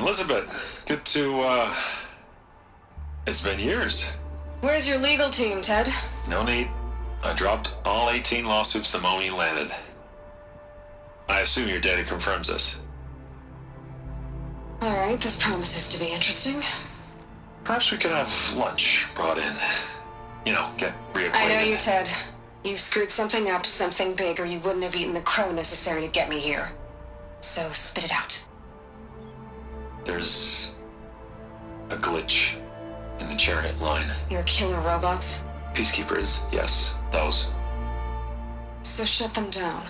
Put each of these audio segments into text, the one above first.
Elizabeth, good to, it's been years. Where's your legal team, Ted? No need. I dropped all 18 lawsuits the moment you landed. I assume your data confirms this. Alright, this promises to be interesting. Perhaps we could have lunch brought in. You know, get reacquainted. I know you, Ted. You've screwed something up, something big, or you wouldn't have eaten the crow necessary to get me here. So, spit it out. There's a glitch in the chariot line. Your killer robots? Peacekeepers, yes, those. So shut them down.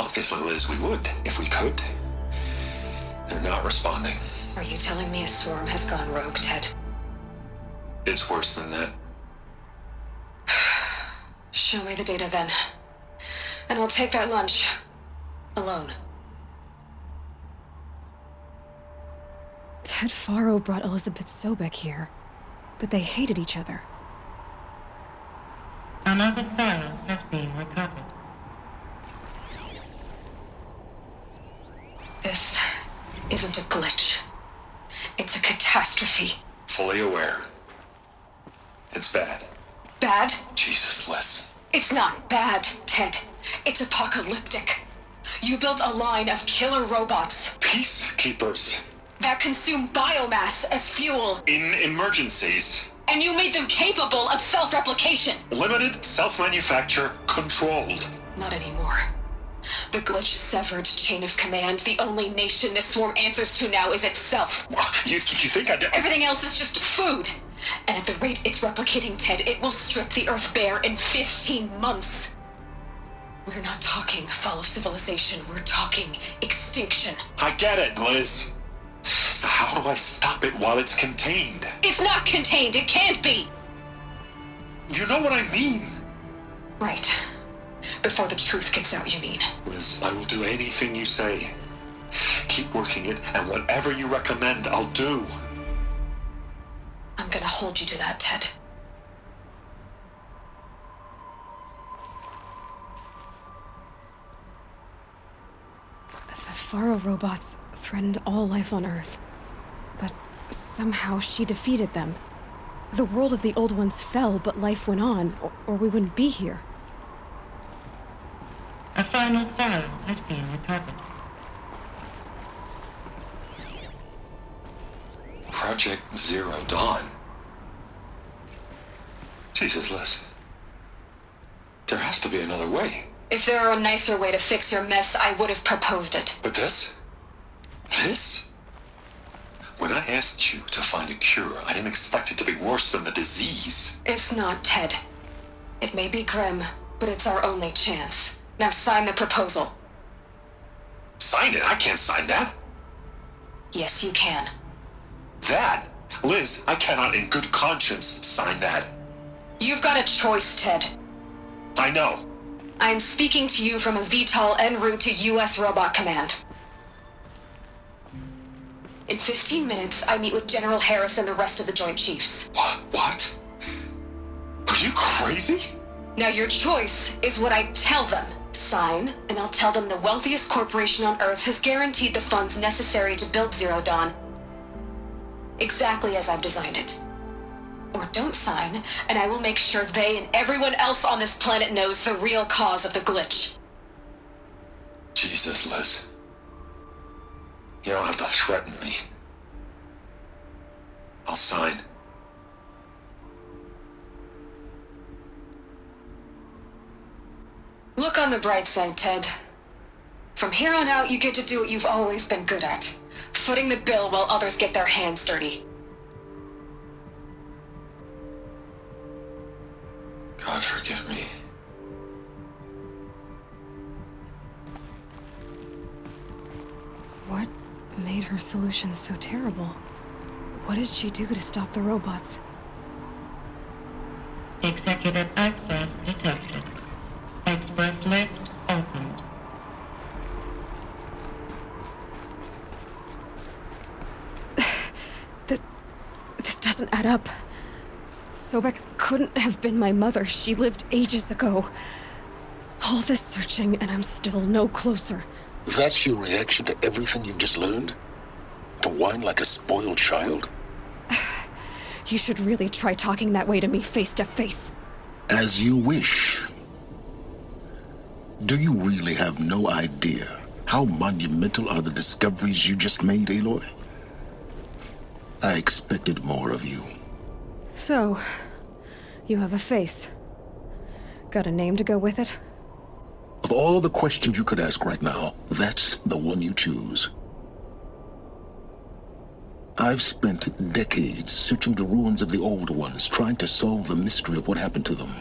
Obviously, Liz, we would, if we could. They're not responding. Are you telling me a swarm has gone rogue, Ted? It's worse than that. Show me the data then. And I'll take that lunch. Alone. Ted Furrow brought Elizabeth Sobek here, but they hated each other. Another file has been recovered. This isn't a glitch. It's a catastrophe. Fully aware. It's bad. Bad? Jesus, Liz. It's not bad, Ted. It's apocalyptic. You built a line of killer robots Peacekeepers. that consume biomass as fuel, In emergencies. and you made them capable of self-replication. Limited, self-manufacture, controlled. Not anymore. The glitch severed chain of command. The only nation this swarm answers to now is itself. You think I did? Everything else is just food. And at the rate it's replicating, Ted, it will strip the Earth bare in 15 months. We're not talking fall of civilization. We're talking extinction. I get it, Liz. So how do I stop it while it's contained? It's not contained. It can't be. You know what I mean. Right. Before the truth gets out, you mean? Liz, I will do anything you say. Keep working it, and whatever you recommend, I'll do. I'm gonna hold you to that, Ted. The Furrow robots threatened all life on Earth, but somehow she defeated them. The world of the old ones fell, but life went on, or we wouldn't be here. A final file has been recovered. Project Zero Dawn. Jesus, Liz. There has to be another way. If there were a nicer way to fix your mess, I would have proposed it. But this? This? When I asked you to find a cure, I didn't expect it to be worse than the disease. It's not, Ted. It may be grim, but it's our only chance. Now sign the proposal. Sign it? I can't sign that. Yes, you can. That? Liz, I cannot in good conscience sign that. You've got a choice, Ted. I know. I'm speaking to you from a VTOL en route to U.S. Robot Command. In 15 minutes, I meet with General Harris and the rest of the Joint Chiefs. What? Are you crazy? Now your choice is what I tell them. Sign, and I'll tell them the wealthiest corporation on Earth has guaranteed the funds necessary to build Zero Dawn. Exactly as I've designed it. Or don't sign, and I will make sure they and everyone else on this planet knows the real cause of the glitch. Jesus, Liz. You don't have to threaten me. I'll sign. Look on the bright side, Ted. From here on out, you get to do what you've always been good at. Footing the bill while others get their hands dirty. God forgive me. What made her solution so terrible? What did she do to stop the robots? Executive access detected. Express lift opened. This doesn't add up. Sobek couldn't have been my mother. She lived ages ago. All this searching, and I'm still no closer. That's your reaction to everything you've just learned? To whine like a spoiled child? You should really try talking that way to me face to face. As you wish. Do you really have no idea how monumental are the discoveries you just made, Aloy? I expected more of you. So, you have a face. Got a name to go with it? Of all the questions you could ask right now, that's the one you choose. I've spent decades searching the ruins of the old ones, trying to solve the mystery of what happened to them.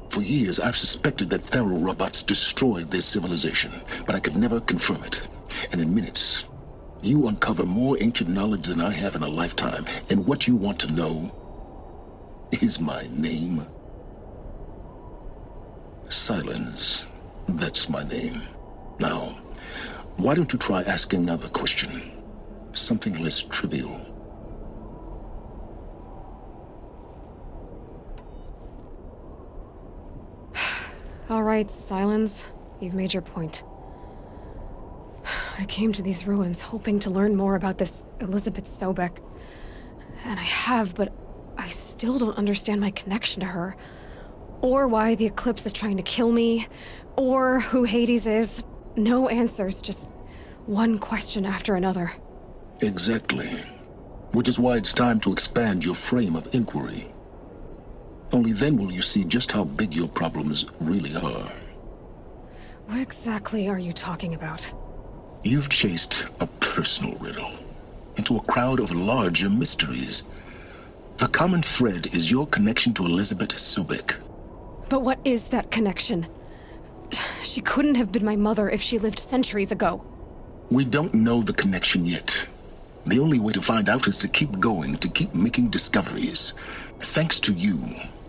For years, I've suspected that Furrow robots destroyed their civilization, but I could never confirm it. And in minutes, you uncover more ancient knowledge than I have in a lifetime, and what you want to know is my name. Silence. That's my name. Now, why don't you try asking another question? Something less trivial. All right, Silence. You've made your point. I came to these ruins hoping to learn more about this Elizabeth Sobek. And I have, but I still don't understand my connection to her. Or why the Eclipse is trying to kill me. Or who Hades is. No answers, just one question after another. Exactly. Which is why it's time to expand your frame of inquiry. Only then will you see just how big your problems really are. What exactly are you talking about? You've chased a personal riddle into a crowd of larger mysteries. The common thread is your connection to Elizabeth Sobek. But what is that connection? She couldn't have been my mother if she lived centuries ago. We don't know the connection yet. The only way to find out is to keep going, to keep making discoveries. Thanks to you,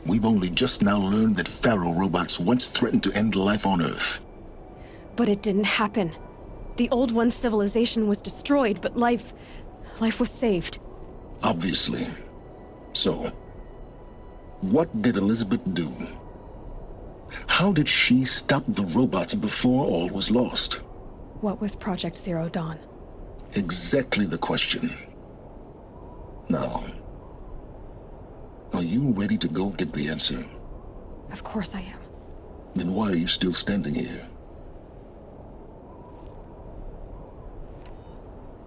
we've only just now learned that Furrow robots once threatened to end life on Earth. But it didn't happen. The Old One's civilization was destroyed, but life was saved. Obviously. So, what did Elizabeth do? How did she stop the robots before all was lost? What was Project Zero Dawn? Exactly the question. Now, are you ready to go get the answer? Of course I am. Then why are you still standing here?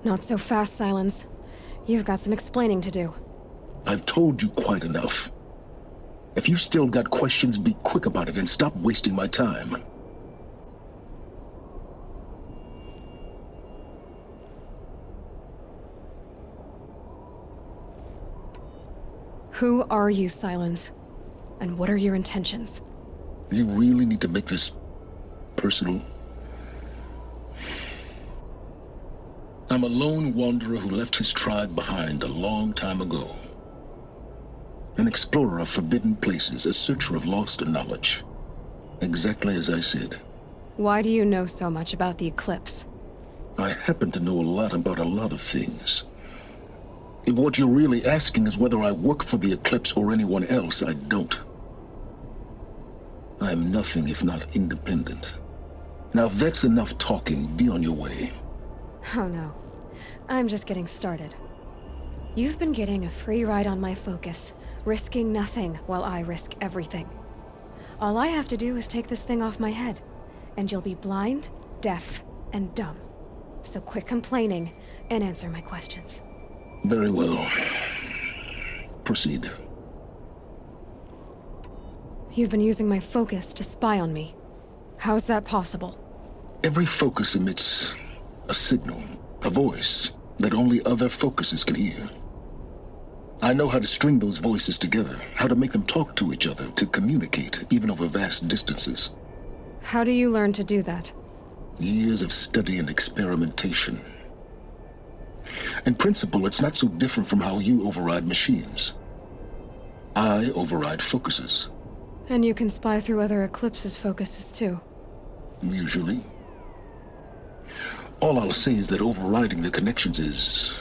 Not so fast, Silence. You've got some explaining to do. I've told you quite enough. If you've still got questions, be quick about it and stop wasting my time. Who are you, Silence? And what are your intentions? You really need to make this personal? I'm a lone wanderer who left his tribe behind a long time ago. An explorer of forbidden places, a searcher of lost knowledge. Exactly as I said. Why do you know so much about the Eclipse? I happen to know a lot about a lot of things. If what you're really asking is whether I work for the Eclipse or anyone else, I don't. I'm nothing if not independent. Now, if that's enough talking, be on your way. Oh no. I'm just getting started. You've been getting a free ride on my focus, risking nothing while I risk everything. All I have to do is take this thing off my head, and you'll be blind, deaf, and dumb. So quit complaining and answer my questions. Very well. Proceed. You've been using my focus to spy on me. How's that possible? Every focus emits a signal, a voice that only other focuses can hear. I know how to string those voices together, how to make them talk to each other, to communicate, even over vast distances. How do you learn to do that? Years of study and experimentation. In principle, it's not so different from how you override machines. I override focuses. And you can spy through other Eclipse's focuses too. Usually. All I'll say is that overriding the connections is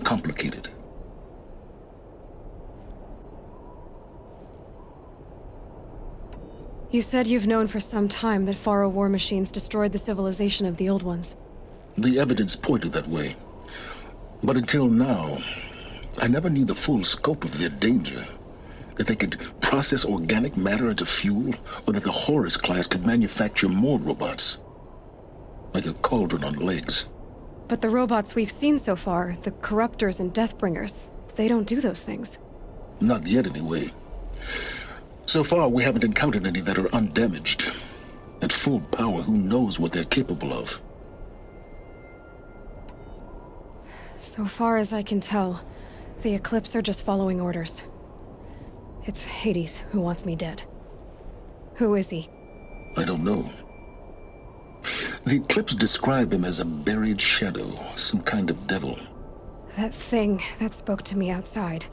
complicated. You said you've known for some time that Faro war machines destroyed the civilization of the Old Ones. The evidence pointed that way. But until now, I never knew the full scope of their danger. That they could process organic matter into fuel, or that the Horus class could manufacture more robots. Like a Cauldron on legs. But the robots we've seen so far, the Corruptors and Deathbringers, they don't do those things. Not yet, anyway. So far, we haven't encountered any that are undamaged. At full power, who knows what they're capable of? So far as I can tell, the Eclipse are just following orders. It's Hades who wants me dead. Who is he? I don't know. The Eclipse describe him as a buried shadow, some kind of devil. That thing that spoke to me outside,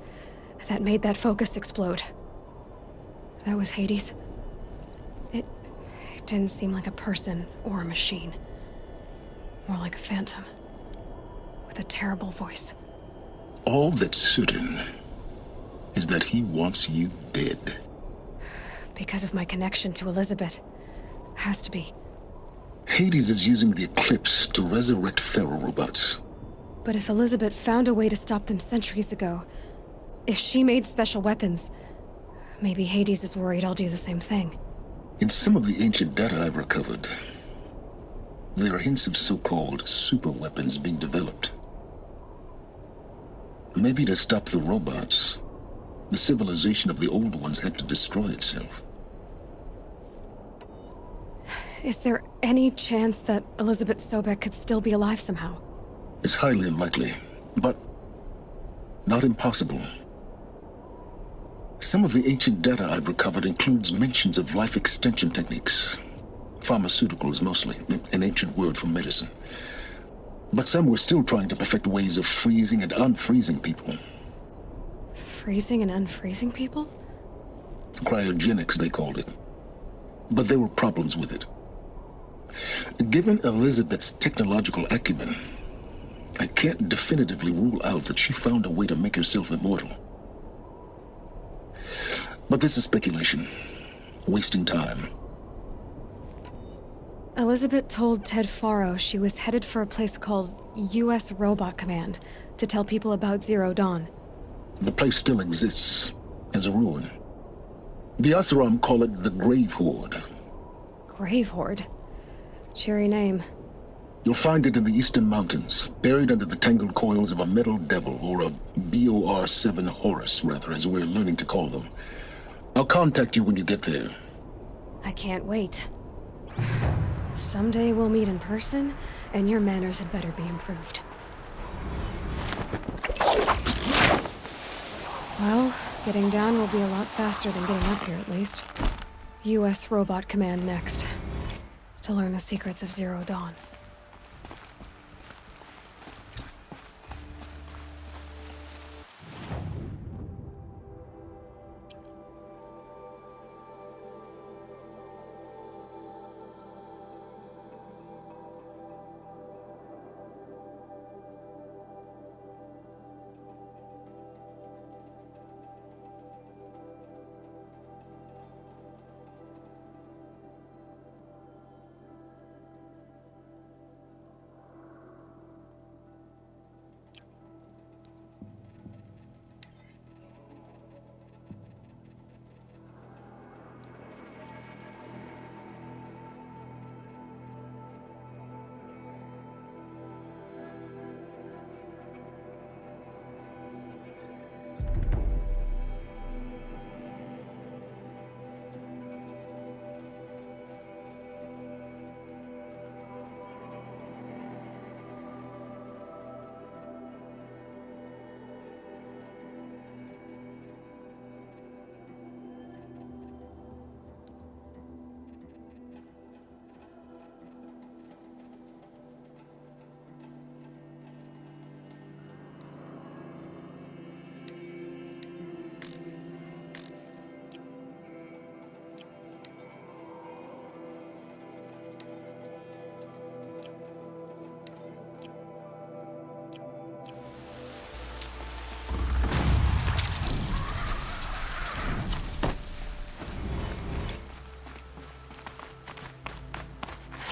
that made that focus explode. That was Hades. It didn't seem like a person or a machine. More like a phantom. With a terrible voice. All that's certain is that he wants you dead. Because of my connection to Elizabeth. Has to be. Hades is using the Eclipse to resurrect Furrow robots. But if Elizabeth found a way to stop them centuries ago, if she made special weapons, maybe Hades is worried I'll do the same thing. In some of the ancient data I've recovered, there are hints of so-called super weapons being developed. Maybe to stop the robots, the civilization of the old ones had to destroy itself. Is there any chance that Elizabeth Sobek could still be alive somehow? It's highly unlikely, but not impossible. Some of the ancient data I've recovered includes mentions of life extension techniques. Pharmaceuticals mostly, an ancient word for medicine. But some were still trying to perfect ways of freezing and unfreezing people. Freezing and unfreezing people? Cryogenics, they called it. But there were problems with it. Given Elizabeth's technological acumen, I can't definitively rule out that she found a way to make herself immortal. But this is speculation. Wasting time. Elizabeth told Ted Faro she was headed for a place called U.S. Robot Command to tell people about Zero Dawn. The place still exists, as a ruin. The Asuram call it the Grave-Hoard. Grave-Hoard? Cheery name. You'll find it in the eastern mountains, buried under the tangled coils of a metal devil, or a BOR-7 Horus, rather, as we're learning to call them. I'll contact you when you get there. I can't wait. Someday we'll meet in person, and your manners had better be improved. Well, getting down will be a lot faster than getting up here, at least. U.S. Robot Command next. To learn the secrets of Zero Dawn.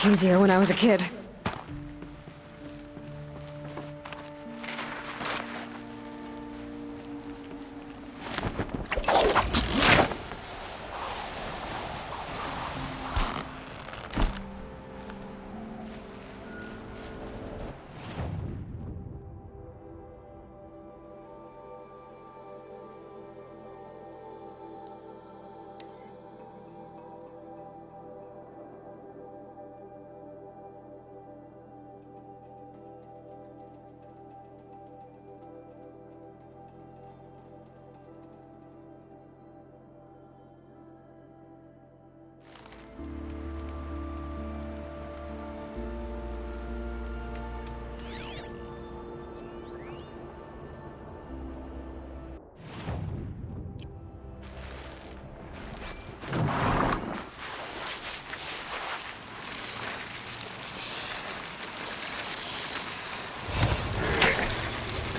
Easier when I was a kid.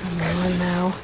Come on now.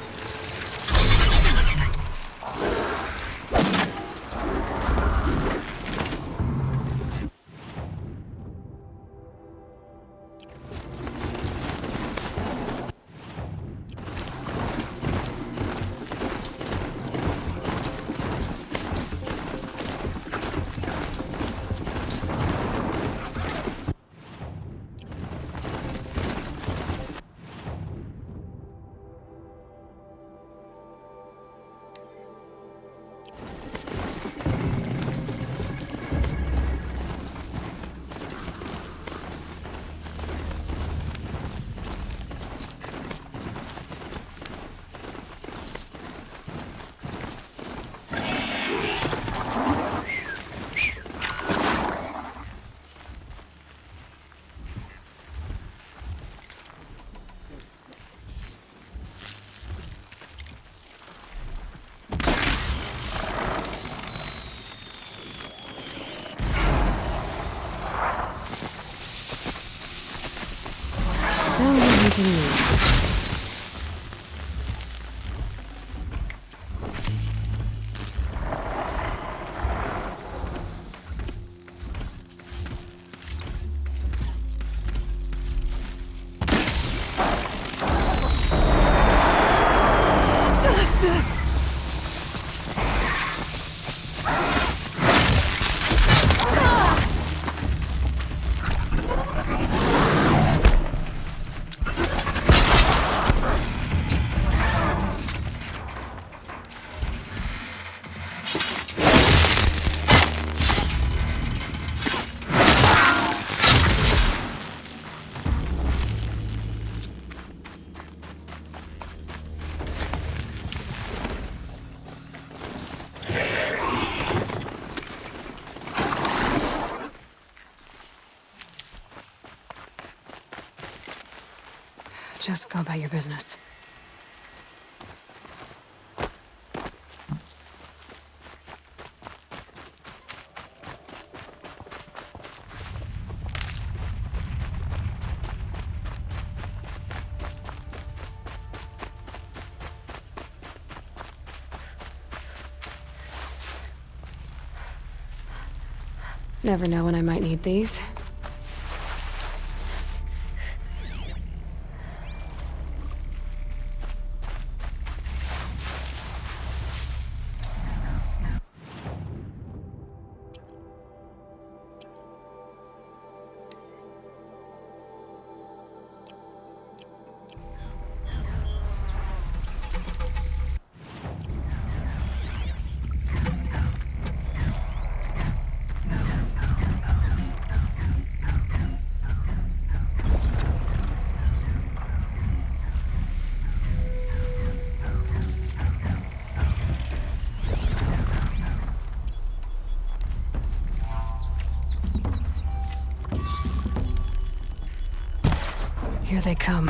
Just go about your business. Never know when I might need these. Here they come.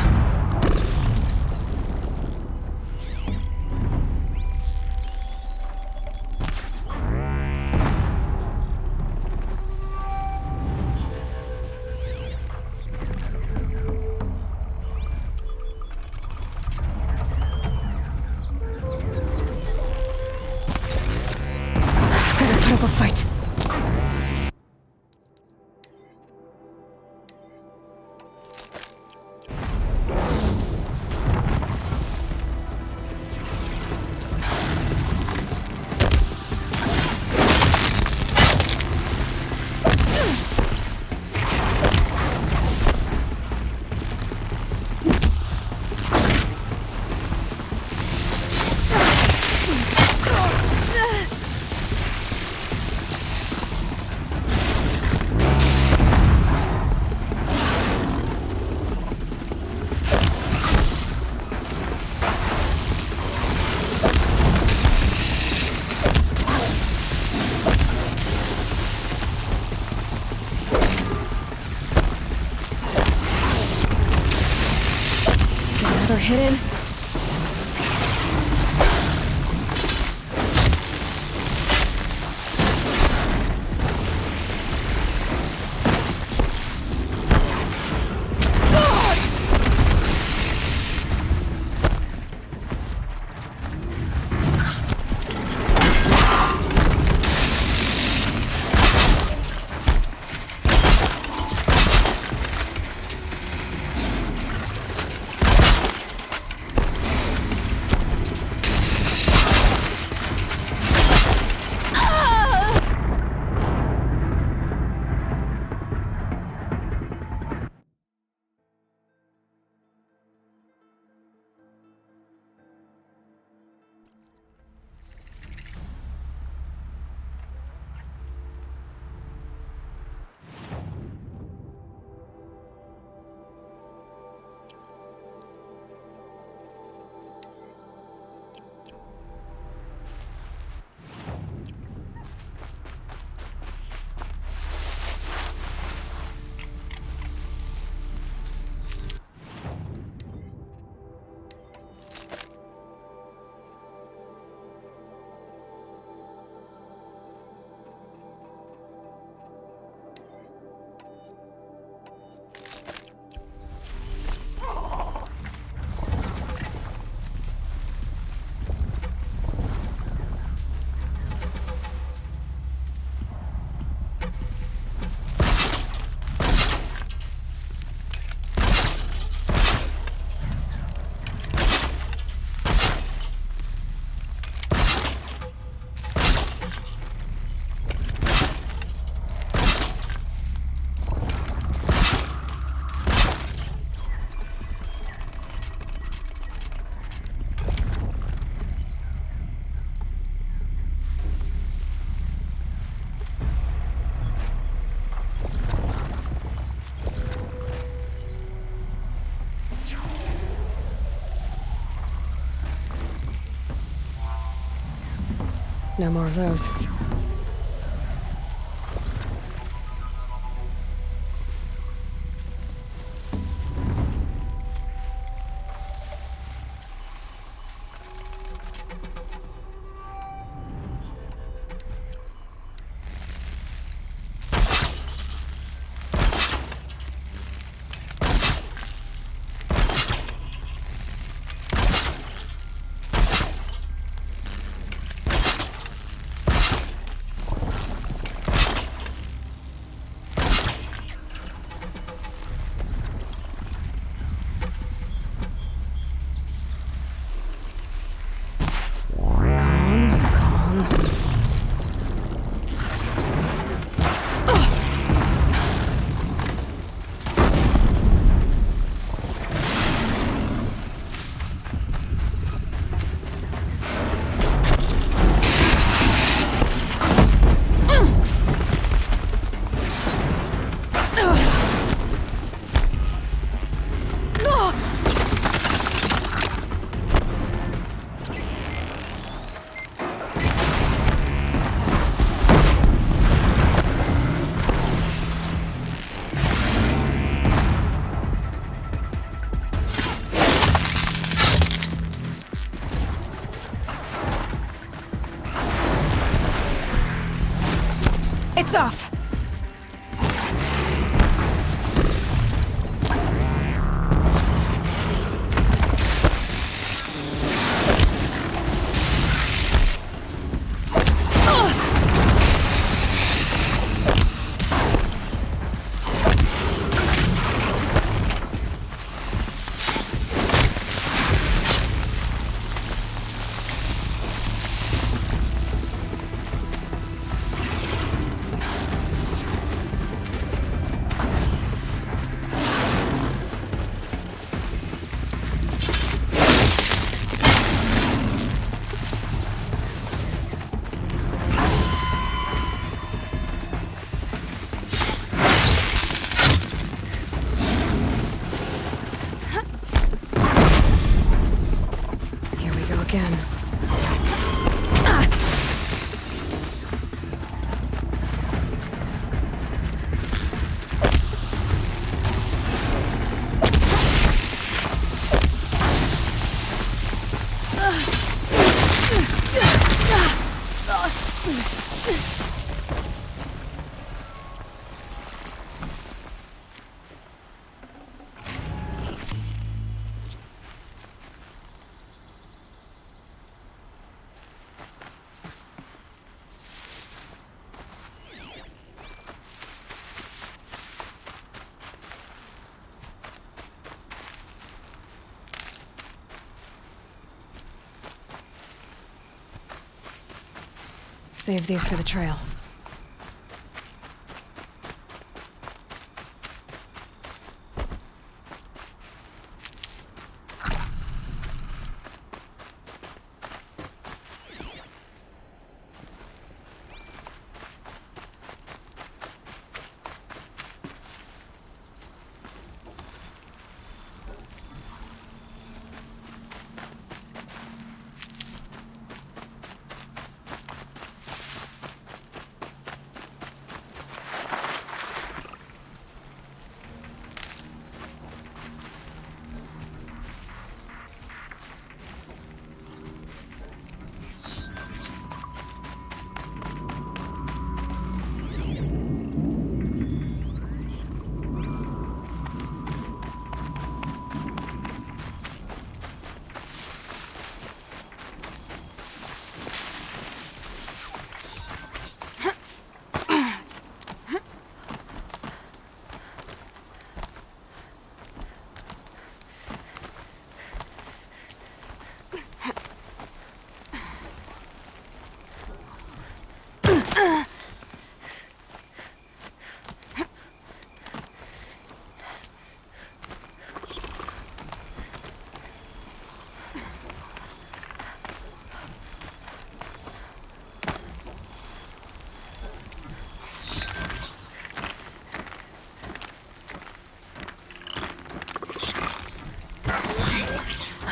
Gotta put up a fight. Another hidden. No more of those. It's off! Again. Save these for the trail.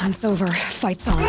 Hunt's over. Fight's on.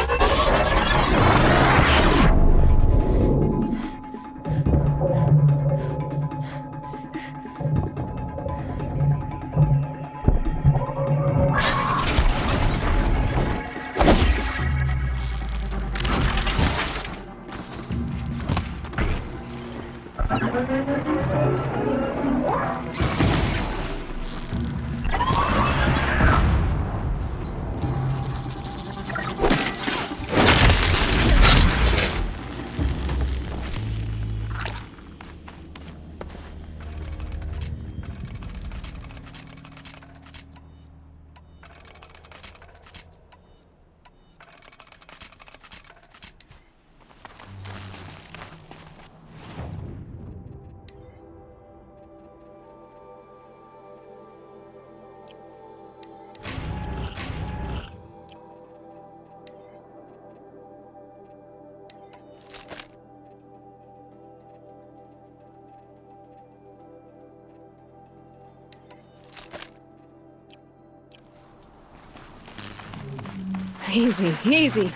Easy, easy.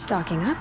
Stocking up.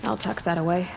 I'll tuck that away.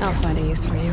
I'll find a use for you.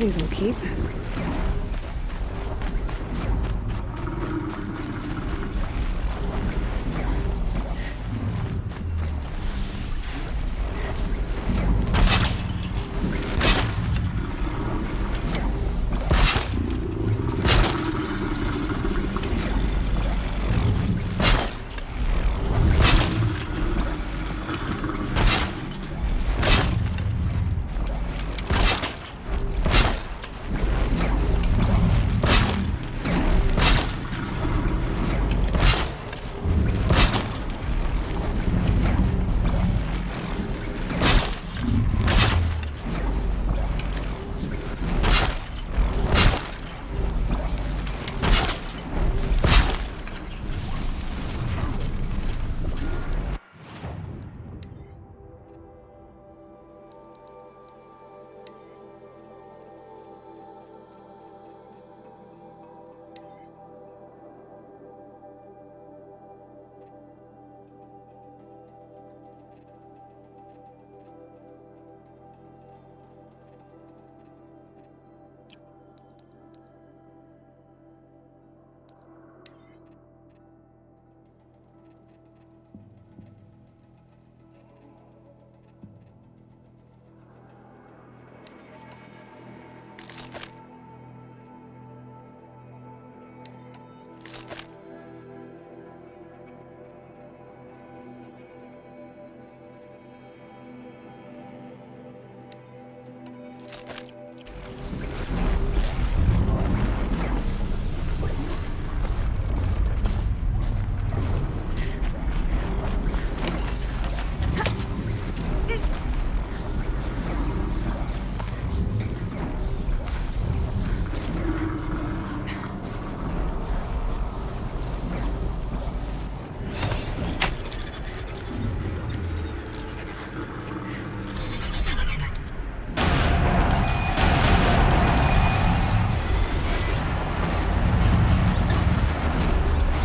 these will keep.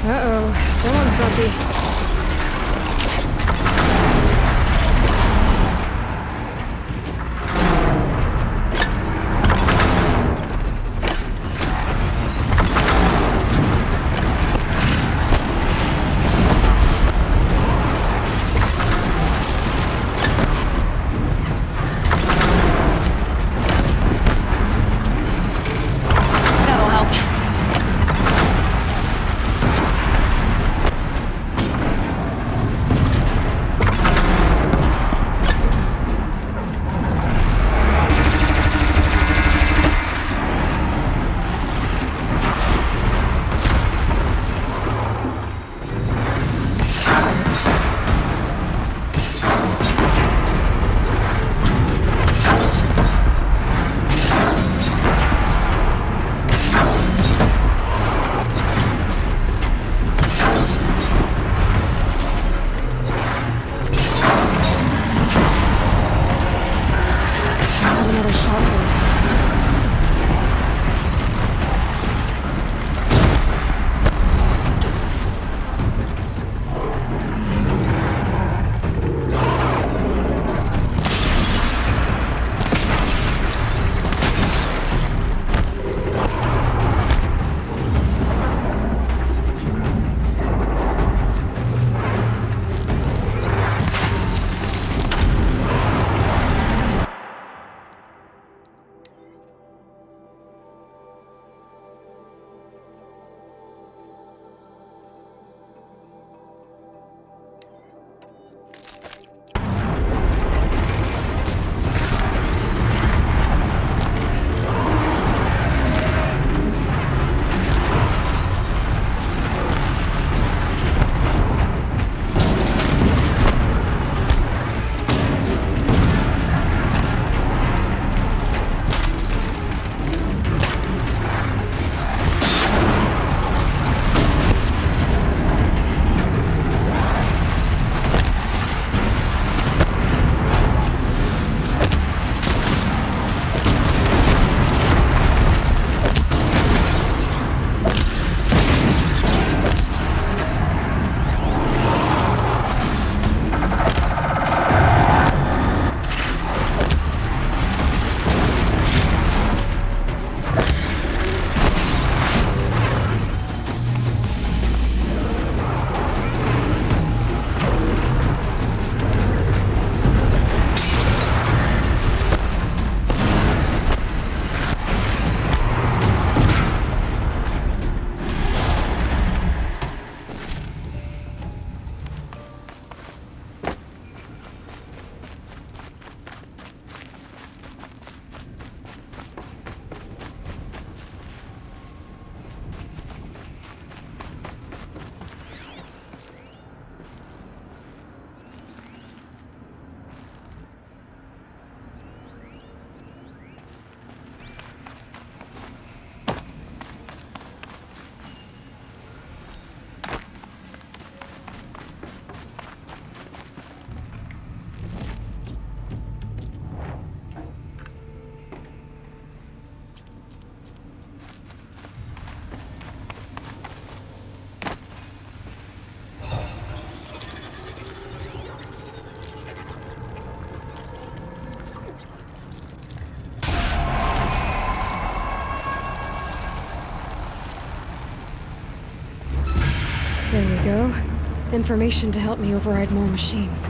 Uh-oh, someone's bumpy. That'll help. There we go. Information to help me override more machines.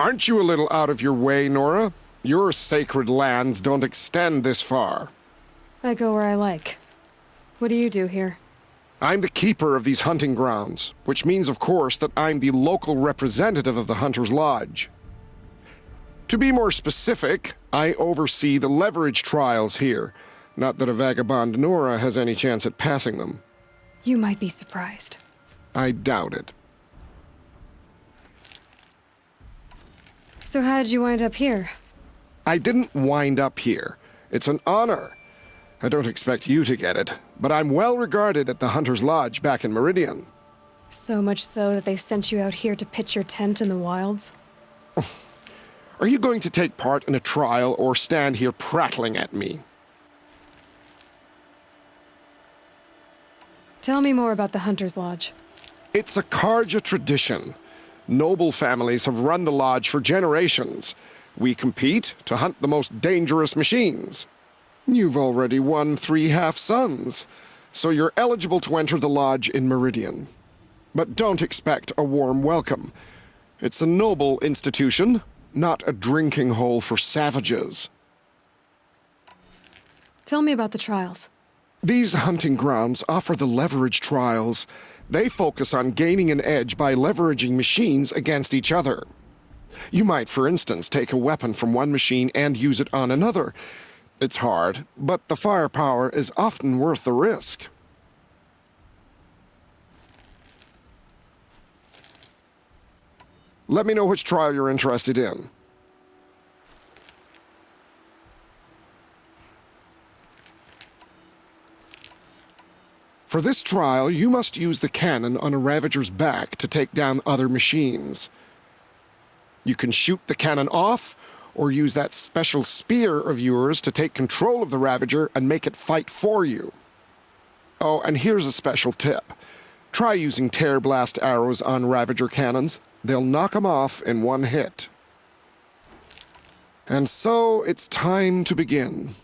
Aren't you a little out of your way, Nora? Your sacred lands don't extend this far. I go where I like. What do you do here? I'm the keeper of these hunting grounds, which means, of course, that I'm the local representative of the Hunter's Lodge. To be more specific, I oversee the leverage trials here. Not that a vagabond Nora has any chance at passing them. You might be surprised. I doubt it. So how'd you wind up here? I didn't wind up here. It's an honor. I don't expect you to get it, but I'm well regarded at the Hunter's Lodge back in Meridian. So much so that they sent you out here to pitch your tent in the wilds? Are you going to take part in a trial or stand here prattling at me? Tell me more about the Hunter's Lodge. It's a Karja tradition. Noble families have run the lodge for generations. We compete to hunt the most dangerous machines. You've already won 3 half-sons, so you're eligible to enter the lodge in Meridian. But don't expect a warm welcome. It's a noble institution, not a drinking hole for savages. Tell me about the trials. These hunting grounds offer the leverage trials. They focus on gaining an edge by leveraging machines against each other. You might, for instance, take a weapon from one machine and use it on another. It's hard, but the firepower is often worth the risk. Let me know which trial you're interested in. For this trial, you must use the cannon on a Ravager's back to take down other machines. You can shoot the cannon off, or use that special spear of yours to take control of the Ravager and make it fight for you. Oh, and here's a special tip. Try using tear blast arrows on Ravager cannons. They'll knock them off in one hit. And so, it's time to begin.